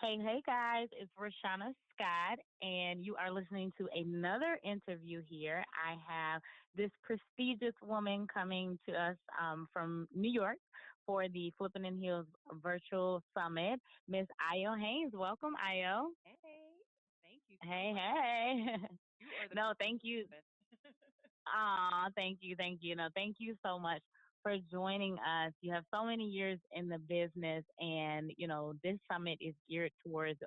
Hey guys, it's Rashauna Scott, and you are listening to another interview here. I have this prestigious woman coming to us from New York for the Flippin' and Heels Virtual Summit, Miss Ayo Haynes. Welcome, Ayo. Hey, thank you so Hey, much. hey. You are the No, person thank you. with. Thank you. No, thank you so much for joining us. You have so many years in the business, and this summit is geared towards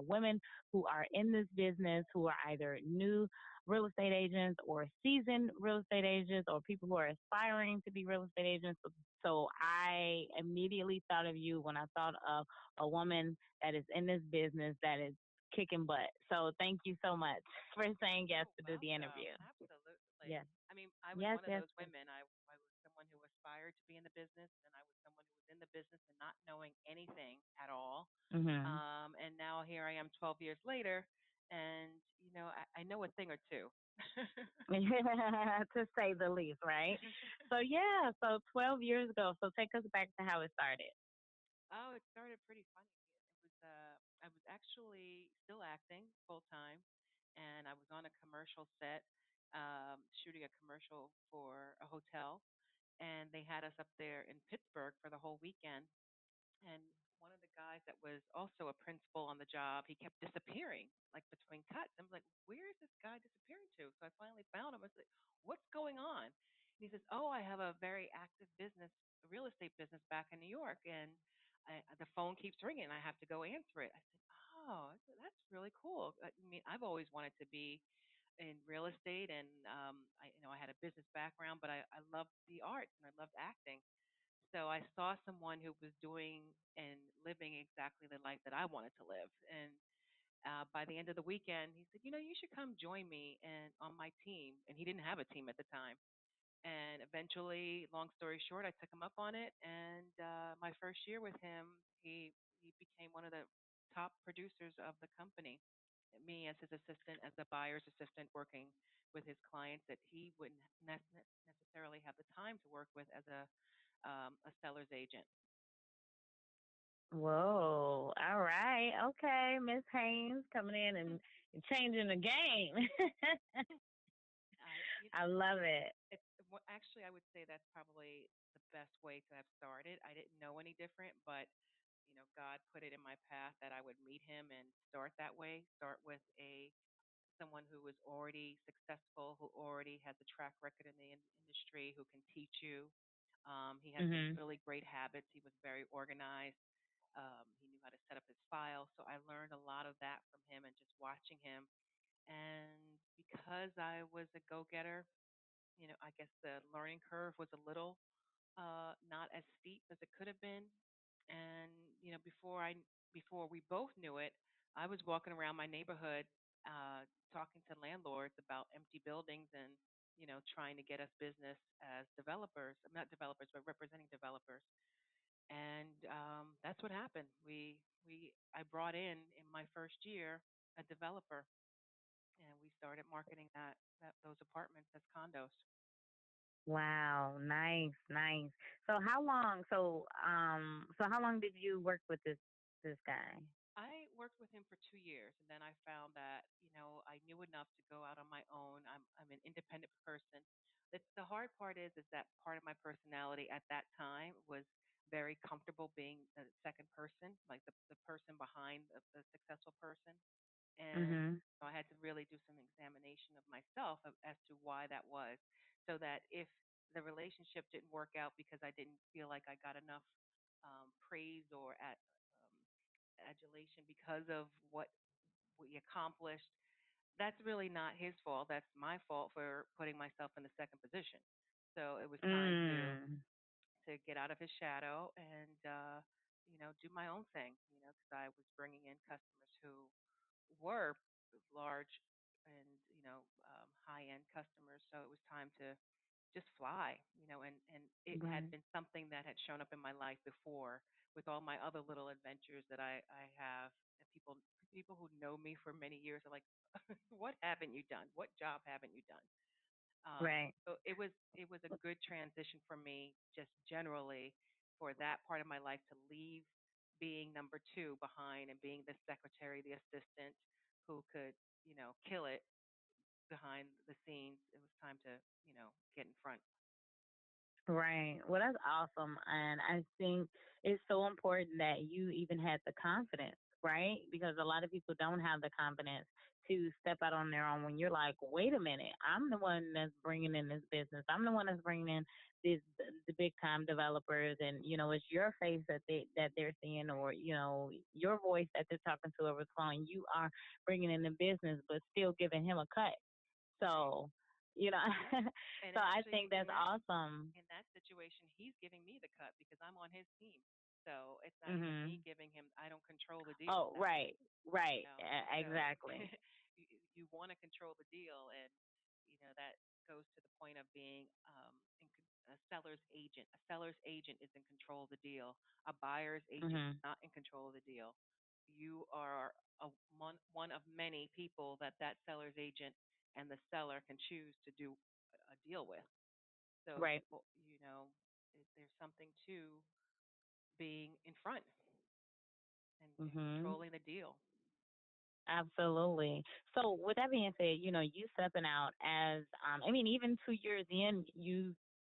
women who are in this business, who are either new real estate agents or seasoned real estate agents, or people who are aspiring to be real estate agents. So I immediately thought of you when I thought of a woman that is in this business that is kicking butt. So thank you so much for saying yes Oh, to do the welcome. interview. Absolutely. Yes. I mean, I was Yes, one of yes, those yes. women. I was someone who aspired to be in the business, and I was someone who was in the business and not knowing anything at all. Mhm. And now here I am 12 years later, and, I know a thing or two. To say the least, right? So yeah, so 12 years ago. So take us back to how it started. Oh, it started pretty funny. I was actually still acting full time, and I was on a commercial set, shooting a commercial for a hotel, and they had us up there in Pittsburgh for the whole weekend. And one of the guys that was also a principal on the job, he kept disappearing, like between cuts. I'm like, where is this guy disappearing to? So I finally found him. I said, what's going on? And he says, oh, I have a very active business, a real estate business back in New York, and the phone keeps ringing. I have to go answer it. I said, oh, I said, that's really cool. I mean, I've always wanted to be in real estate, and I had a business background, but I loved the arts and I loved acting. So I saw someone who was doing and living exactly the life that I wanted to live. And by the end of the weekend, he said, you should come join me and on my team. And he didn't have a team at the time. And eventually, long story short, I took him up on it. And my first year with him, he became one of the top producers of the company. Me as his assistant, as a buyer's assistant, working with his clients that he wouldn't necessarily have the time to work with as a seller's agent. Whoa. All right. Okay, Miss Haynes coming in and changing the game. You I love it. actually, I would say that's probably the best way to have started. I didn't know any different, but God put it in my path that I would meet him and start that way. Start with a someone who is already successful, who already has a track record in the industry, who can teach you. He had some Mhm. really great habits. He was very organized. He knew how to set up his file. So I learned a lot of that from him and just watching him. And because I was a go getter, I guess the learning curve was a little not as steep as it could have been. And before we both knew it, I was walking around my neighborhood talking to landlords about empty buildings and trying to get us business as developers, not developers, but representing developers. And that's what happened. We I brought in my first year a developer, and we started marketing that those apartments as condos. Wow, nice, nice. So how long did you work with this guy? I worked with him for 2 years, and then I found that I knew enough to go out on my own. I'm an independent person. The hard part is that part of my personality at that time was very comfortable being the second person, like the person behind the successful person. And Mhm. I had to really do some examination of myself as to why that was, so that if the relationship didn't work out because I didn't feel like I got enough praise or adulation because of what we accomplished, that's really not his fault. That's my fault for putting myself in the second position. So it was time Mm. to get out of his shadow and do my own thing. Because I was bringing in customers who were large and high end customers. So it was time to just fly. And it had Right. been something that had shown up in my life before with all my other little adventures that I have. And people who know me for many years are like, "What haven't you done? What job haven't you done?" Right. So it was a good transition for me, just generally, for that part of my life to leave being number two behind and being the secretary, the assistant who could, kill it behind the scenes. It was time to, get in front. Right. Well, that's awesome. And I think it's so important that you even had the confidence, right? Because a lot of people don't have the confidence to step out on their own when you're like, wait a minute, I'm the one that's bringing in this business. I'm the one that's bringing in the big time developers, and it's your face that they're seeing, or your voice that they're talking to over the phone. You are bringing in the business, but still giving him a cut. Right. So, you know, And so I actually, think that's awesome. in that situation, he's giving me the cut because I'm on his team. So it's not even me Mhm. giving him. I don't control the deal. Oh, right. you Right. know so Exactly. you want to control the deal, and that goes to the point of being a seller's agent. A seller's agent is in control of the deal. A buyer's agent is Mhm. not in control of the deal. You are one of many people that seller's agent and the seller can choose to do a deal with. So Right. there's something to being in front and Mhm. controlling the deal. Absolutely. So with that being said, you stepping out as I mean, even 2 years in,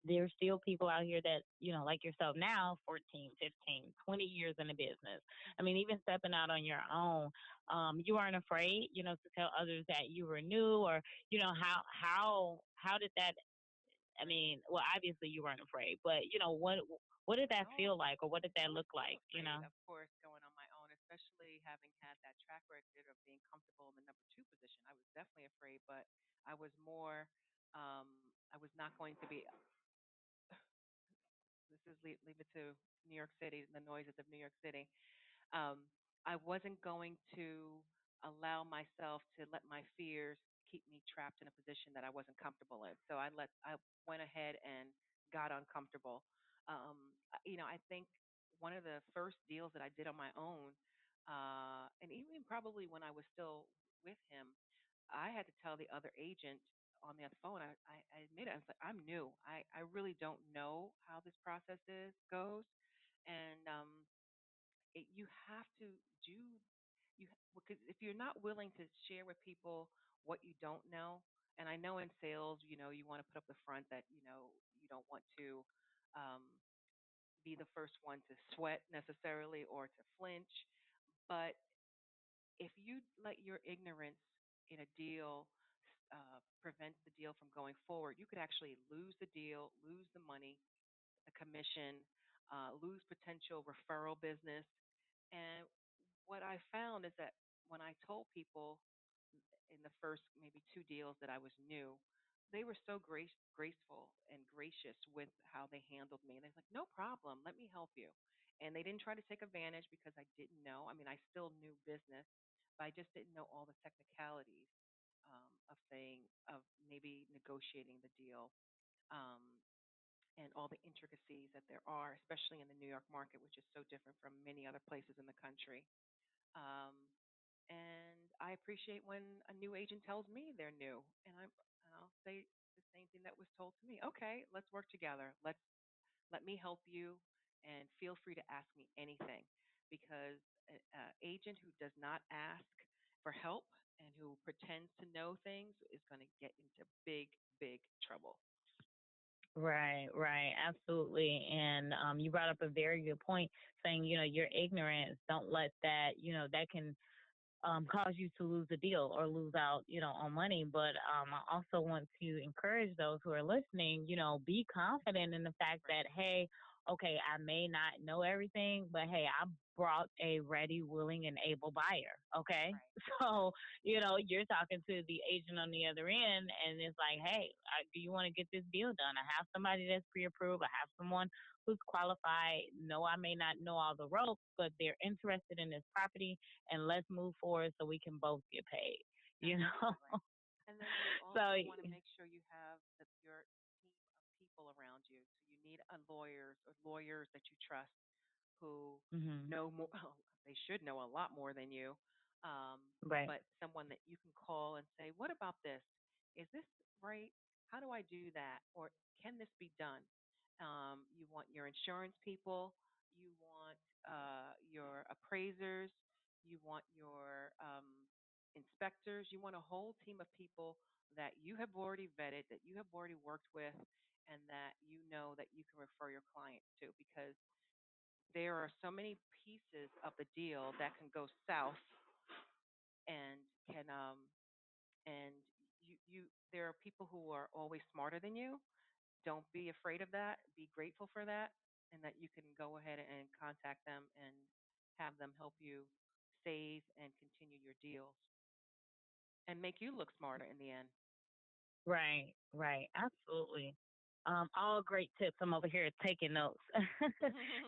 there's still people out here that, like yourself now, 14, 15, 20 years in the business. I mean, even stepping out on your own, you weren't afraid, to tell others that you were new, or, how did that, I mean, well, obviously you weren't afraid, but what did that No, feel like, or what did I that was look still like? afraid, of course, going on my own, especially having had that track record of being comfortable in the number two position. I was definitely afraid, but I was more, I was not going to be, this is leave it to New York City, the noises of New York City. um, I wasn't going to allow myself to let my fears keep me trapped in a position that I wasn't comfortable in. So I went ahead and got uncomfortable. I think one of the first deals that I did on my own, and even probably when I was still with him, I had to tell the other agent on the other phone. I admit it. I was like, I'm new. I really don't know how this process goes, and you have to do because if you're not willing to share with people what you don't know, and I know in sales, you want to put up the front that you don't want to um, be the first one to sweat necessarily or to flinch, but if you let your ignorance in a deal prevent the deal from going forward, you could actually lose the deal, lose the money, the commission, lose potential referral business. And what I found is that when I told people in the first maybe two deals that I was new, they were so graceful and gracious with how they handled me. And they're like, no problem, let me help you. And they didn't try to take advantage because I didn't know. I mean, I still knew business, but I just didn't know all the technicalities of maybe negotiating the deal. Um, and all the intricacies that there are, especially in the New York market, which is so different from many other places in the country. Um, and I appreciate when a new agent tells me they're new, and I'll say the same thing that was told to me. Okay, let's work together. Let me help you, and feel free to ask me anything, because an agent who does not ask for help and who pretends to know things is going to get into big, big trouble. Right, right, absolutely. And you brought up a very good point, saying, your ignorance, don't let that, that can cause you to lose a deal or lose out, on money. But I also want to encourage those who are listening, be confident in the fact Right, that, hey, okay, I may not know everything, but hey, I brought a ready, willing, and able buyer. Okay. right, So, you're talking to the agent on the other end, and it's like, hey, do you want to get this deal done? I have somebody that's pre approved. I have someone who's qualified. No, I may not know all the ropes, but they're interested in this property, and let's move forward so we can both get paid. You know. absolutely right. And then you So. also want to make sure you have your team of people around you. So you need a lawyers that you trust who Mhm. know more. Well, they should know a lot more than you, um, Right. but someone that you can call and say, "What about this? Is this right? How do I do that? Or can this be done?" You want your insurance people. you want your appraisers, you want your inspectors, you want a whole team of people that you have already vetted, that you have already worked with, and that you know that you can refer your clients to, because there are so many pieces of the deal that can go south and can and you there are people who are always smarter than you. Don't be afraid of that. Be grateful for that, and that you can go ahead and contact them and have them help you save and continue your deals and make you look smarter in the end. Right, right, absolutely. All great tips. I'm over here taking notes.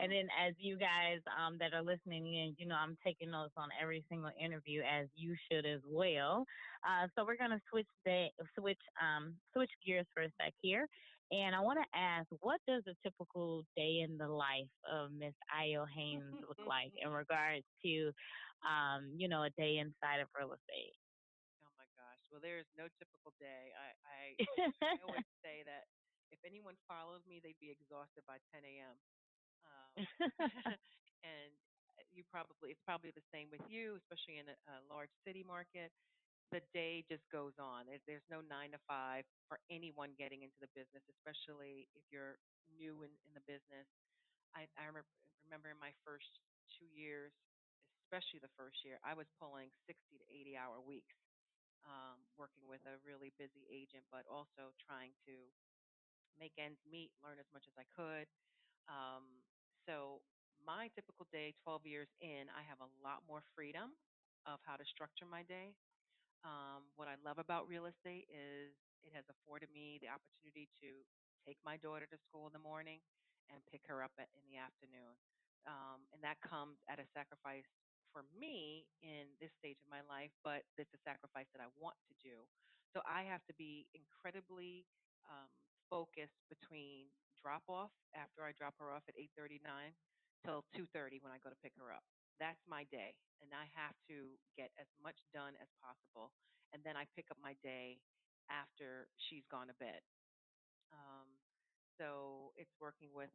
And then as you guys that are listening in, I'm taking notes on every single interview as you should as well. So we're gonna switch gears for a sec here. And I want to ask, what does a typical day in the life of Miss Ayo Haynes look like in regards to, a day inside of real estate? Oh my gosh. Well, there is no typical day. I always say that if anyone followed me, they'd be exhausted by 10 a.m. Um, and it's probably the same with you, especially in a large city market. The day just goes on. There's no 9 to 5 for anyone getting into the business, especially if you're new in the business. I remember in my first 2 years, especially the first year, I was pulling 60 to 80 hour weeks, working with a really busy agent, but also trying to make ends meet, learn as much as I could. Um, so my typical day, 12 years in, I have a lot more freedom of how to structure my day. What I love about real estate is it has afforded me the opportunity to take my daughter to school in the morning and pick her up in the afternoon. And that comes at a sacrifice for me in this stage of my life, but it's a sacrifice that I want to do. So I have to be incredibly um, focused between drop off after I drop her off at 8:39 till 2:30 when I go to pick her up. That's my day, and I have to get as much done as possible, and then I pick up my day after she's gone to bed. Um, so it's working with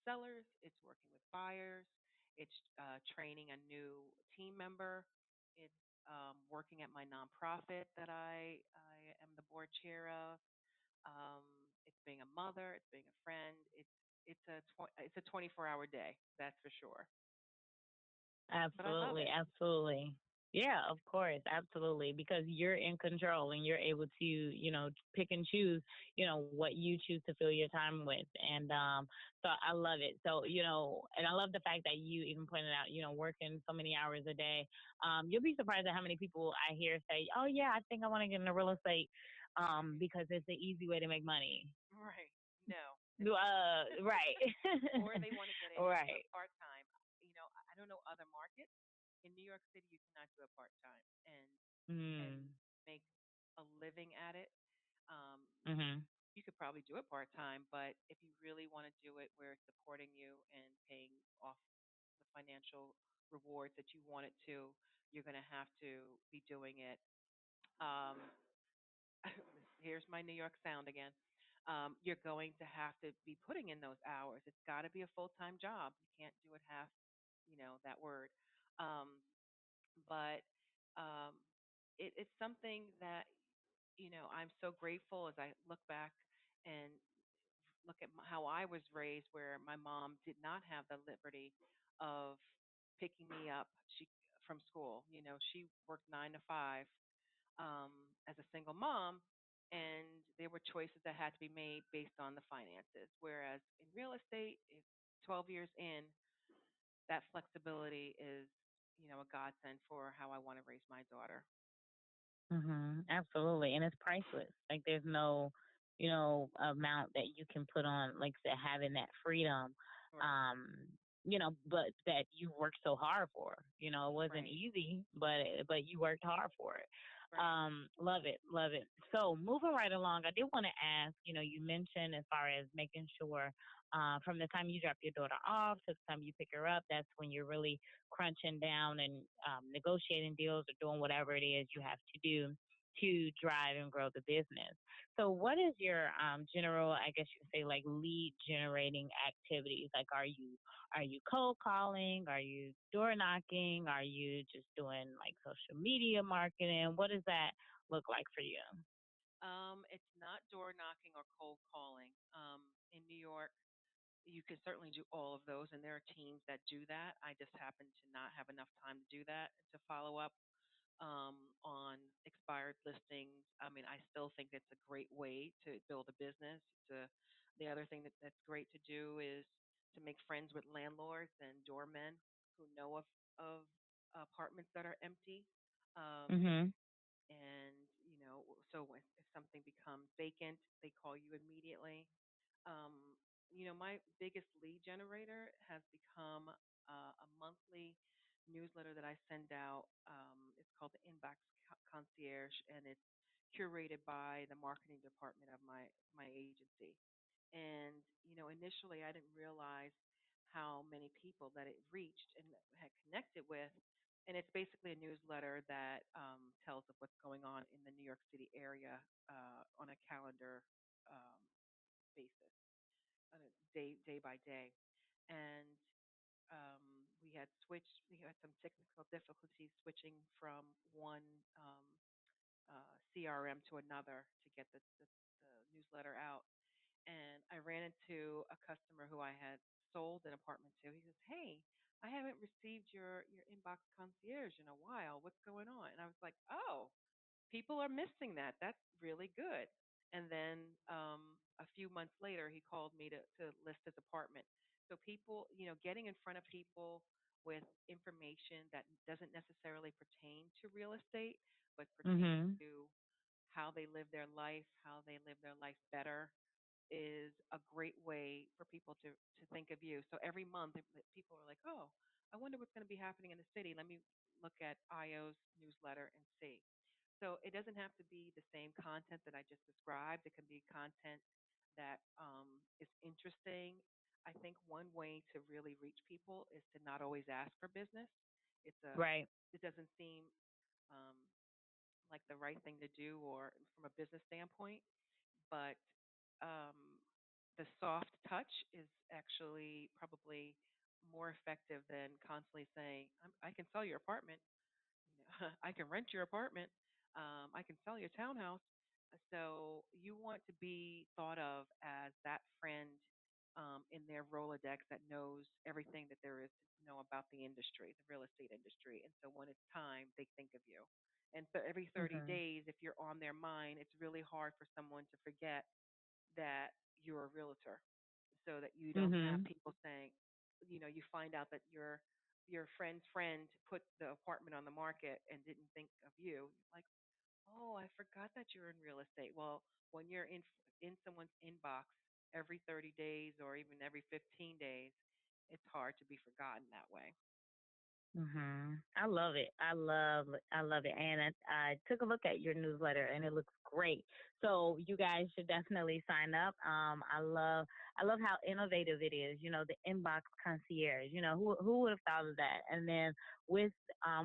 sellers, it's working with buyers, it's training a new team member, it's working at my nonprofit that I am the board chair of. Um, it's being a mother, it's being a friend. It's a 24-hour day, that's for sure. But I love Absolutely, it. absolutely. Yeah, of course, absolutely. Because you're in control and you're able to, pick and choose, what you choose to fill your time with. And so I love it. So, and I love the fact that you even pointed out, working so many hours a day. You'll be surprised at how many people I hear say, "Oh yeah, I think I want to get into real estate because it's the easy way to make money." Right. No, it's not. Right. Or they want to get into it Right. part time. I don't know other markets. In New York City, you cannot do it part time and Mm. make a living at it. Um, Mhm. you could probably do it part time, but if you really want to do it where it's supporting you and paying off the financial rewards that you want it to, you're going to have to be doing it. Um, here's my New York sound again. You're going to have to be putting in those hours. It's got to be a full time job. You can't do it half, that word. Um, but um, it's something that, I'm so grateful as I look back and look at how I was raised, where my mom did not have the liberty of picking me up from school. She worked 9 to 5 um, as a single mom, and there were choices that had to be made based on the finances. Whereas in real estate, 12 years in, that flexibility is, a godsend for how I want to raise my daughter. Absolutely, and it's priceless. Like there's no, amount that you can put on, like I said, having that freedom. Right, But that you worked so hard for. It wasn't right, easy, but you worked hard for it. right. Love it, love it. So moving right along, I did want to ask. You mentioned as far as making sure. From the time you drop your daughter off to the time you pick her up, that's when you're really crunching down and negotiating deals or doing whatever it is you have to do. to drive and grow the business. So, what is your general, I guess you could say, like lead generating activities? Like, are you cold calling? Are you door knocking? Are you just doing like social media marketing? What does that look like for you? It's not door knocking or cold calling. In New York, you can certainly do all of those, and there are teams that do that. I just happen to not have enough time to do that to follow up on expired listings. I mean, I still think it's a great way to build a business. The other thing that's great to do is to make friends with landlords and doormen who know of apartments that are empty. Um, Mhm. and so if something becomes vacant, they call you immediately. um, my biggest lead generator has become a monthly newsletter that I send out. It's called the Inbox Concierge, and it's curated by the marketing department of my agency. And initially I didn't realize how many people that it reached and had connected with. And it's basically a newsletter that tells of what's going on in the New York City area on a calendar um, basis, on a day by day. And we had some technical difficulties switching from one CRM to another to get the newsletter out. And I ran into a customer who I had sold an apartment to. He says, "Hey, I haven't received your inbox concierge in a while. What's going on?" And I was like, "Oh, people are missing that. That's really good." And then a few months later, he called me to list his apartment. So people, getting in front of people with information that doesn't necessarily pertain to real estate, but pertain Mhm. to how they live their life, how they live their life better, is a great way for people to think of you. So every month, people are like, "Oh, I wonder what's going to be happening in the city. Let me look at Io's newsletter and see." So it doesn't have to be the same content that I just described. It can be content that is interesting. I think one way to really reach people is to not always ask for business. It's a Right. it doesn't seem um, like the right thing to do or from a business standpoint, but um, the soft touch is actually probably more effective than constantly saying, I can sell your apartment, I can rent your apartment, I can sell your townhouse." So you want to be thought of as that friend in their Rolodex that knows everything that there is to know about the industry, the real estate industry. And so when it's time, they think of you. And so every 30 Mhm. days, if you're on their mind, it's really hard for someone to forget that you're a realtor, so that you don't have Mhm. people saying, you find out that your friend's friend put the apartment on the market and didn't think of you. Like, "Oh, I forgot that you're in real estate." Well, when you're in someone's inbox every 30 days or even every 15 days, it's hard to be forgotten that way. I love it. I love it. And I took a look at your newsletter and it looks great. So you guys should definitely sign up. I love how innovative it is. The inbox concierge. Who would have thought of that? And then with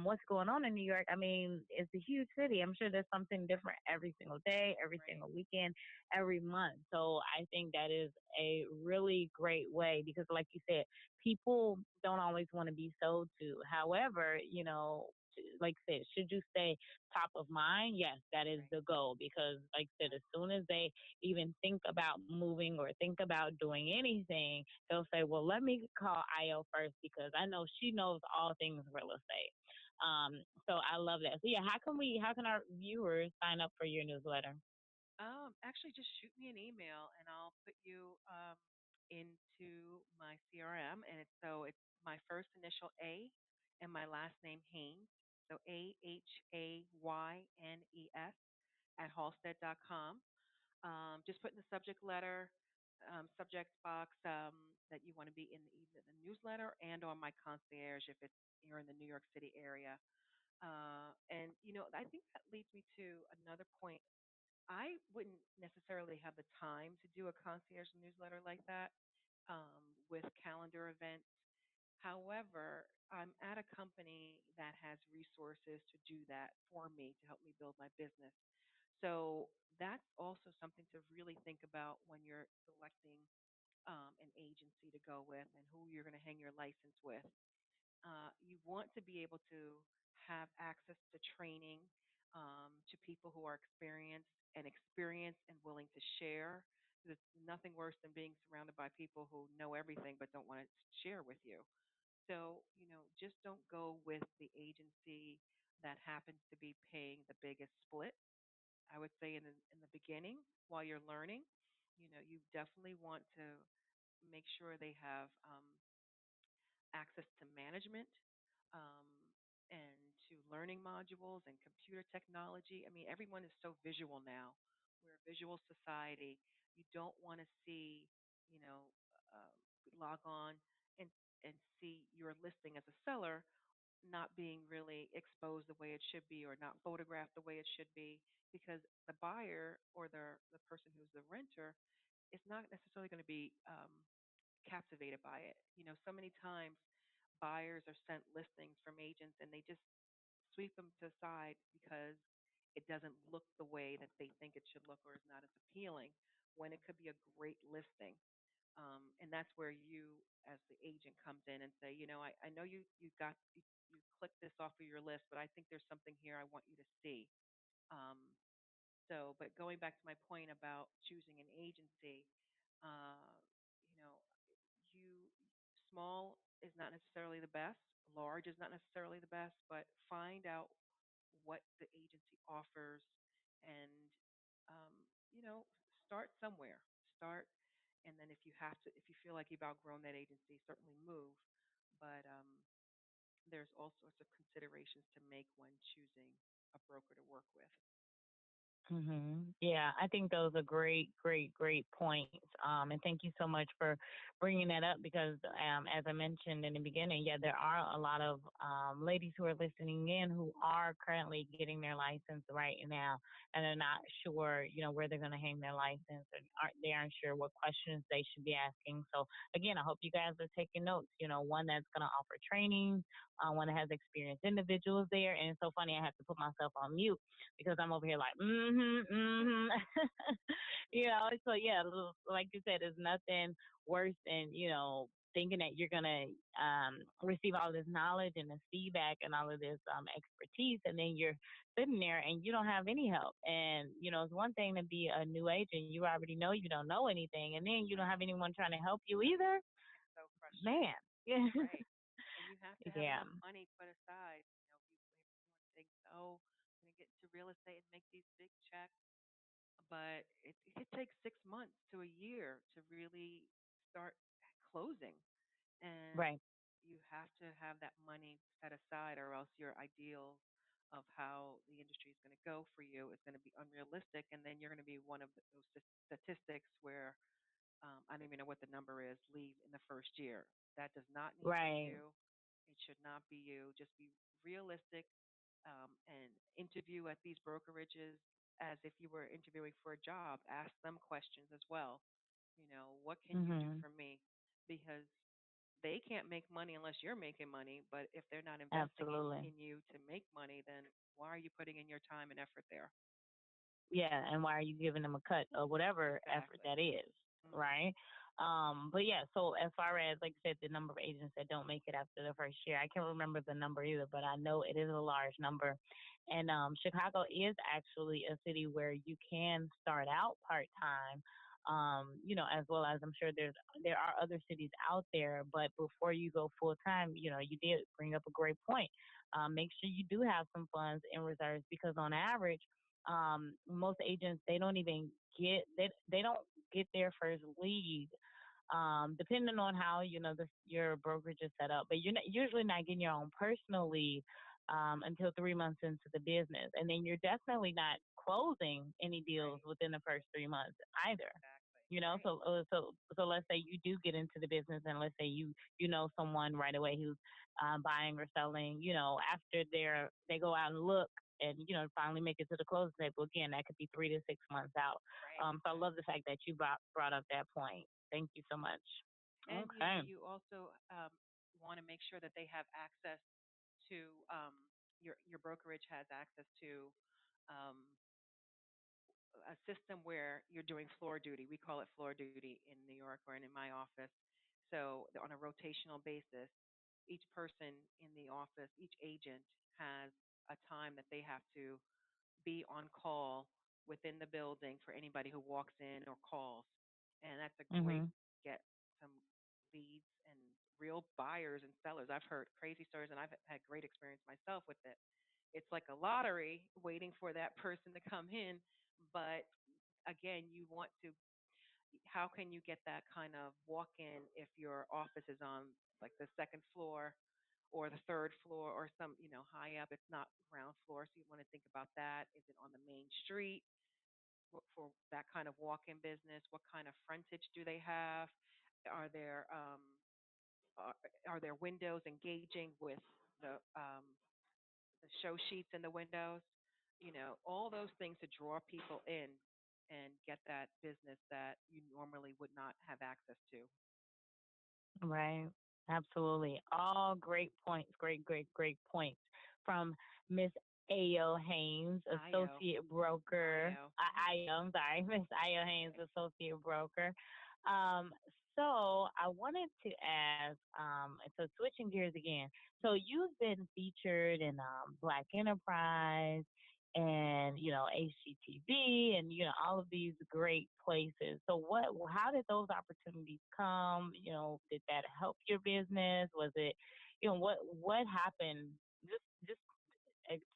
what's going on in New York, I mean, it's a huge city. I'm sure there's something different every single day, every Right. single weekend, every month. So I think that is a really great way because, like you said, people don't always want to be sold to. However, like I said, should you stay top of mind? Yes, that is Right. the goal because, like I said, Yeah. as soon as they even think about moving or think about doing anything, they'll say, well, let me call Io first because I know she knows all things real estate. So I love that. So yeah, how can our viewers sign up for your newsletter? Actually, just shoot me an email and I'll put you into my CRM. And it's my first initial A and my last name Haynes. So Ahaynes at halstead.com. Just put in the subject box that you want to be in either the newsletter and on my concierge if you're in the New York City area. And I think that leads me to another point. I wouldn't necessarily have the time to do a concierge newsletter like that with calendar events. However, I'm at a company that has resources to do that for me to help me build my business. So that's also something to really think about when you're selecting an agency to go with and who you're going to hang your license with. You want to be able to have access to training, to people who are experienced and willing to share. There's nothing worse than being surrounded by people who know everything but don't want to share with you. So, just don't go with the agency that happens to be paying the biggest split. I would say in the beginning while you're learning, you definitely want to make sure they have access to management, um, and to learning modules and computer technology. I mean, everyone is so visual now. We're a visual society. You don't want to see, you know, uh, log on and and see your listing as a seller not being really exposed the way it should be or not photographed the way it should be because the buyer or the person who's the renter is not necessarily going to be captivated by it. So many times buyers are sent listings from agents and they just sweep them to the side because it doesn't look the way that they think it should look or is not as appealing when it could be a great listing. And that's where you, as the agent, comes in and say, I know you clicked this off of your list, but I think there's something here I want you to see. Um, but going back to my point about choosing an agency, uh, you know, you small is not necessarily the best, large is not necessarily the best, but find out what the agency offers and um, you know, start somewhere. Start and then if you feel like you've outgrown that agency, certainly move. But there's all sorts of considerations to make when choosing a broker to work with. Yeah, I think those are great, great, great points. And thank you so much for bringing that up because, as I mentioned in the beginning, yeah, there are a lot of ladies who are listening in who are currently getting their license right now, and they're not sure, where they're going to hang their license, and they aren't sure what questions they should be asking. So again, I hope you guys are taking notes. One that's going to offer training, one that has experienced individuals there, and it's so funny I have to put myself on mute because I'm over here like, So yeah, like you said, there's nothing worse than, thinking that you're gonna receive all this knowledge and this feedback and all of this expertise, and then you're sitting there and you don't have any help. And it's one thing to be a new agent, you already know you don't know anything, and then you don't Right. have anyone trying to help you either. It's so Man, frustrating. yeah, Right. And you have to have yeah, enough money put aside. Everyone thinks, oh, I'm going to get into real estate and make these big checks. But it takes 6 months to a year to really start closing. And right. you have to have that money set aside, or else your ideals of how the industry is going to go for you is going to be unrealistic. And then you're going to be one of those statistics where I don't even know what the number is, leave in the first year. That does not need to be Right. you. It should not be you. Just be realistic and interview at these brokerages as if you were interviewing for a job. Ask them questions as well. What can you do Mhm. for me? Because they can't make money unless you're making money. But if they're not investing Absolutely. in you to make money, then why are you putting in your time and effort there? Yeah, and why are you giving them a cut or whatever effort Exactly. that is, Hmm. right? But yeah, so as far as like I said, the number of agents that don't make it after the first year, I can't remember the number either, but I know it is a large number. And Chicago is actually a city where you can start out part time. As well as I'm sure there are other cities out there, but before you go full time, you did bring up a great point. Make sure you do have some funds in reserves because on average most agents they don't even they don't get their first lead depending on how your brokerage is set up. But you're usually not getting your own personal lead until 3 months into the business, and then you're definitely not closing any deals Right. within the first 3 months either. Exactly. Right. So let's say you do get into the business, and let's say you know someone right away who's buying or selling. After they go out and look and finally make it to the closing table again, that could be 3 to 6 months out. Right. So I love the fact that you brought up that point. Thank you so much. And Okay. you also want to make sure that they have access to your brokerage has access to um, a system where you're doing floor duty. We call it floor duty in New York or in my office. So on a rotational basis, each person in the office, each agent has a time that they have to be on call within the building for anybody who walks in or calls. And that's a great Mhm. get some leads and real buyers and sellers. I've heard crazy stories and I've had great experience myself with it. It's like a lottery waiting for that person to come in, but again, you want to, how can you get that kind of walk in if your office is on like the second floor or the third floor or some, high up? It's not ground floor. So you want to think about that. Is it on the main street for that kind of walk in business? What kind of frontage do they have? Are there, are, are there windows engaging with the show sheets in the windows? All those things to draw people in and get that business that you normally would not have access to. Right. Absolutely. All great points. Great, great, great points from Miss Ayo Haynes, Ayo, associate broker. Ayo. Ayo, I'm sorry, Miss Ayo Haynes, Okay. associate broker. Um, so I wanted to ask, so switching gears again. So you've been featured in Black Enterprise and HGTV and all of these great places. So how did those opportunities come? Did that help your business? Was it, what happened? Just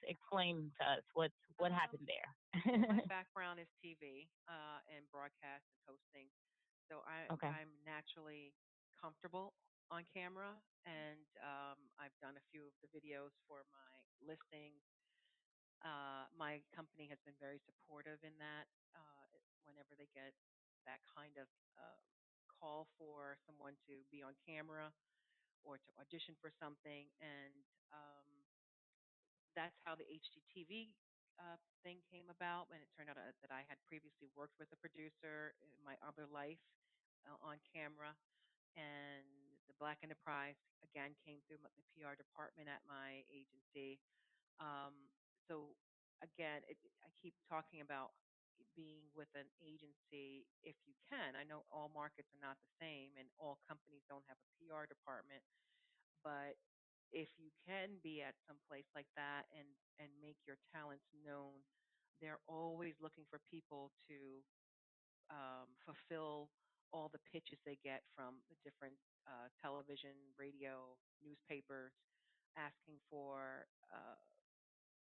explain to us what Um, happened there. well, my background is TV and broadcast and hosting, so Okay. I'm naturally comfortable on camera, and I've done a few of the videos for my listings. My company has been very supportive in that. Whenever they get that kind of uh, call for someone to be on camera or to audition for something, and um, that's how the HGTV thing came about. And it turned out that I had previously worked with a producer in my other life on camera, and the Black Enterprise again came through the PR department at my agency. So again, I keep talking about being with an agency if you can. I know all markets are not the same, and all companies don't have a PR department, but if you can be at some place like that and make your talents known, they're always looking for people to fulfill all the pitches they get from the different television, radio, newspapers, asking for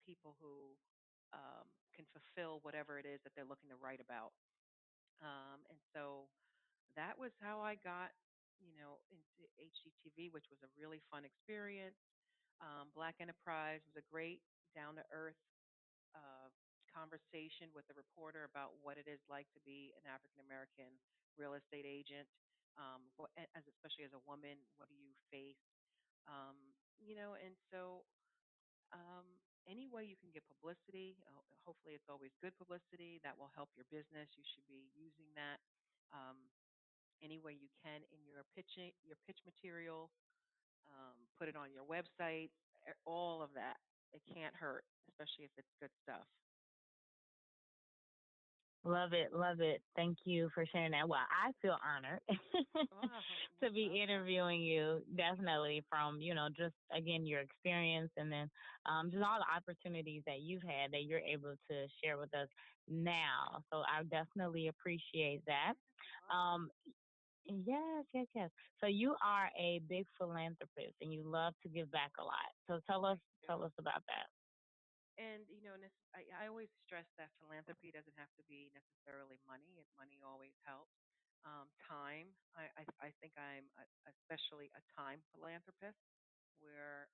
people who can fulfill whatever it is that they're looking to write about. And so that was how I got, into HGTV, which was a really fun experience. Black Enterprise was a great down to earth uh, conversation with the reporter about what it is like to be an African American real estate agent. Especially as a woman, what do you face? Um, and so um, any way you can get publicity, hopefully it's always good publicity that will help your business. You should be using that any way you can in your pitch material. Put it on your website. All of that. It can't hurt, especially if it's good stuff. Love it, love it. Thank you for sharing that. Well, I feel honored Oh, to most be welcome. interviewing you. Definitely from just again your experience, and then just all the opportunities that you've had that you're able to share with us now. So I definitely appreciate that. You're welcome. Um, yes, yes, yes. So you are a big philanthropist, and you love to give back a lot. So I do. tell us about that. And I always stress that philanthropy doesn't have to be necessarily money. And money always helps. Time. I think I'm especially a time philanthropist, where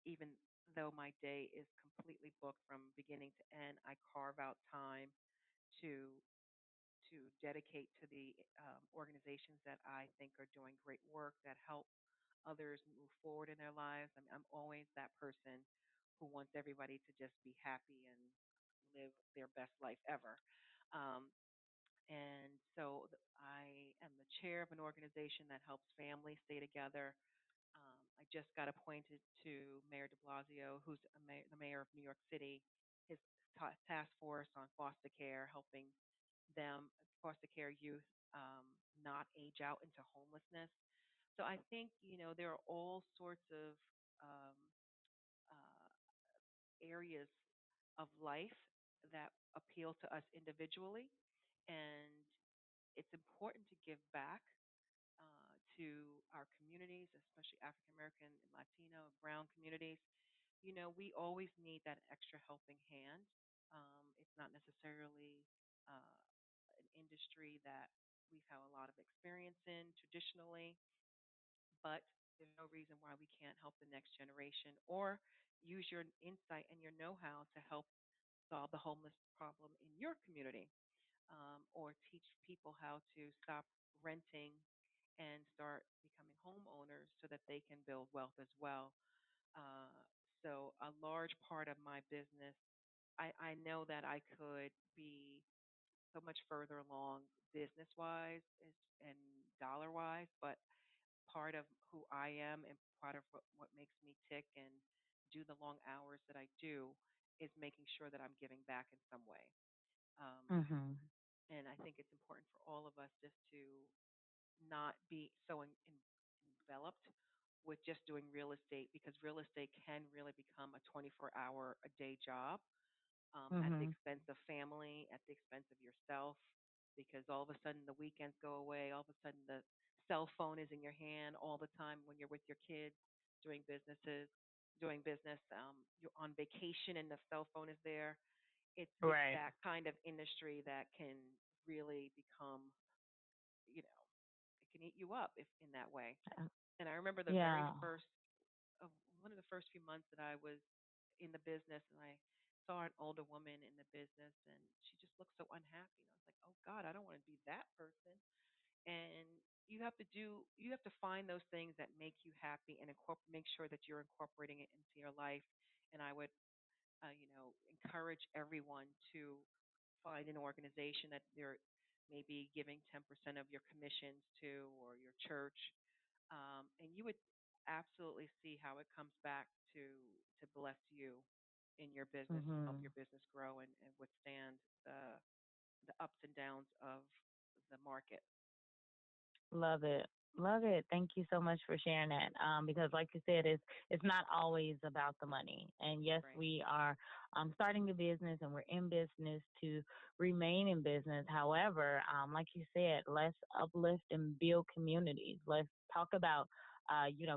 even though my day is completely booked from beginning to end, I carve out time to dedicate to the organizations that I think are doing great work that help others move forward in their lives. I'm always that person who wants everybody to just be happy and live their best life ever. Um, and so I am the chair of an organization that helps families stay together. I just got appointed to Mayor de Blasio, who's the mayor of New York City. His task force on foster care, helping them, foster care youth, not age out into homelessness. So I think, there are all sorts of um, uh, areas of life that appeal to us individually. And it's important to give back to our communities, especially African American and Latino and Brown communities. We always need that extra helping hand. It's not necessarily an industry that we've had a lot of experience in traditionally, but there's no reason why we can't help the next generation or use your insight and your know how to help solve the homeless problem in your community, or teach people how to stop renting and start becoming homeowners so that they can build wealth as well. Uh, so, a large part of my business, I know that I could be so much further along business wise and dollar wise, but part of who I am and part of what makes me tick and do the long hours that I do is making sure that I'm giving back in some way. Um, Mhm. and I think it's important for all of us just to not be so enveloped with just doing real estate, because real estate can really become a 24-hour a day job, at the Mhm. expense of family, at the expense of yourself, because all of a sudden the weekends go away. All of a sudden the cell phone is in your hand all the time when you're with your kids doing doing business. You're on vacation and the cell phone is there. It's Right. that kind of industry that can really become, you know, it can eat you up if in that way. Uh, And I remember the very Yeah. first of one of the first few months that I was in the business, and I saw an older woman in the business, and she just looked so unhappy. And I was like, oh God, I don't want to be that person. And you have to find those things that make you happy and make sure that you're incorporating it into your life. And I would, encourage everyone to find an organization that they're maybe giving 10% of your commissions to, or your church, and you would absolutely see how it comes back to bless you in your business and help Mhm. your business grow and withstand the ups and downs of the market. Love it. Love it. Thank you so much for sharing that. Because like you said, it's not always about the money. And yes, Right. we are starting a business and we're in business to remain in business. However, like you said, let's uplift and build communities. Let's talk about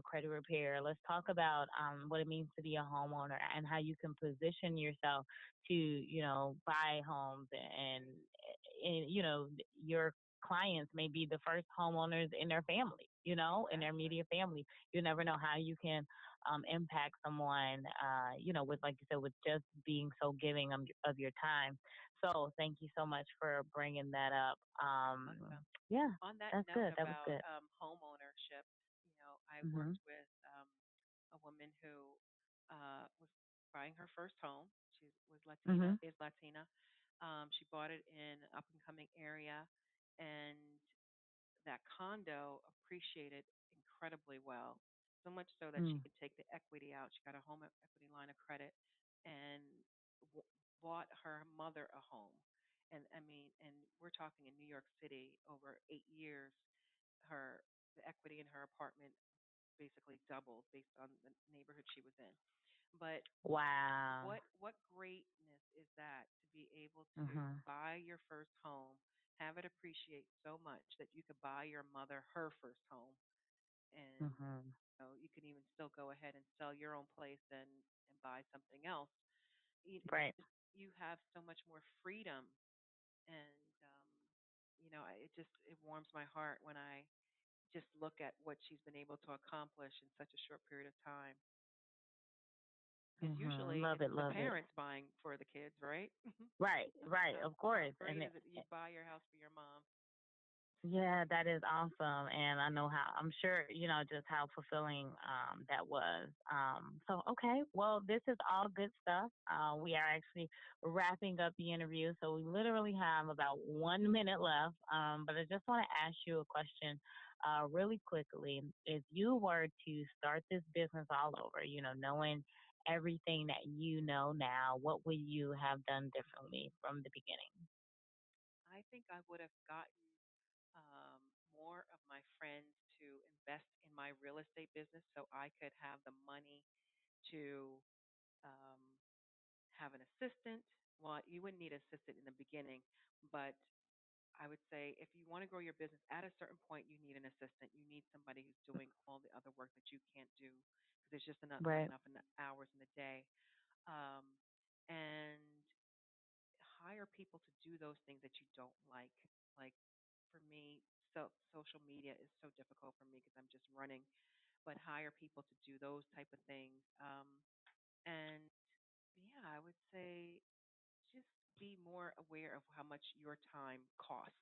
credit repair. Let's talk about what it means to be a homeowner and how you can position yourself to, buy homes and your clients may be the first homeowners in their family, in their Exactly. immediate family. You never know how you can impact someone, with, like you said, with just being so giving of your time. So thank you so much for bringing that up. Awesome. Yeah, On that that's note good. That was about good. home ownership, I Mhm. worked with a woman who was buying her first home. She was Latina, Mhm. is Latina. She bought it in an up and coming area, and that condo appreciated incredibly well, so much so that she Mm. could take the equity out. She got a home equity line of credit and w- bought her mother a home. And I mean, and we're talking in New York City over 8 years, her the equity in her apartment basically doubled based on the neighborhood she was in. But Wow. what greatness is that to be able to Mhm. buy your first home, have it appreciate so much that you could buy your mother her first home, and Mhm. you can even still go ahead and sell your own place and buy something else. It's Right. just you have so much more freedom, and it warms my heart when I just look at what she's been able to accomplish in such a short period of time. Because Mhm. usually Love it's it. the Love it. parents buying for the kids, right? Right. Right. How Of how course. great is it you buy your house for your mom? Yeah, that is awesome. And I know how, I'm sure, just how fulfilling that was. So, okay, well, this is all good stuff. We are actually wrapping up the interview. So, we literally have about 1 minute left. But I just want to ask you a question really quickly. If you were to start this business all over, knowing everything that you know now, what would you have done differently from the beginning? I think I would have gotten more of my friends to invest in my real estate business so I could have the money to um, have an assistant. Well, you wouldn't need an assistant in the beginning, but I would say if you want to grow your business at a certain point, you need an assistant. You need somebody who's doing all the other work that you can't do because there's just not Right. enough hours in the day. Um, and hire people to do those things that you don't like. Like for me, social media is so difficult for me because I'm just running. But hire people to do those type of things. And yeah, I would say just be more aware of how much your time costs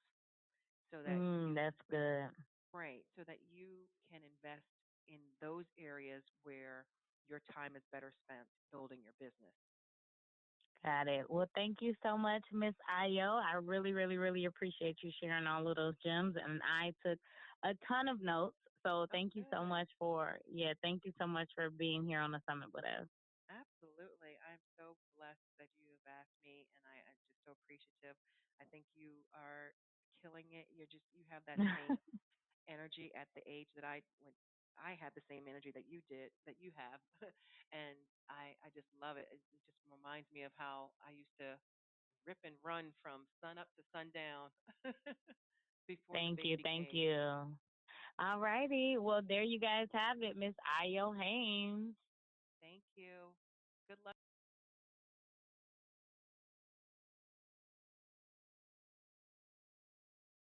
so that you That's good. right so that you can invest in those areas where your time is better spent building your business. Got it. Well, thank you so much, Miss Ayo. I really, really, really appreciate you sharing all of those gems, and I took a ton of notes. So Oh, thank you so good. much for thank you so much for being here on the summit with us. Absolutely. I'm so blessed that you have asked me, and I'm just so appreciative. I think you are killing it. You have that same energy at the age that I had the same energy that you did, that you have. And I just love it. It just reminds me of how I used to rip and run from sun up to sundown before the Thank you, baby thank came. you. All righty. Well, there you guys have it, Miss Ayo Haynes. Thank you.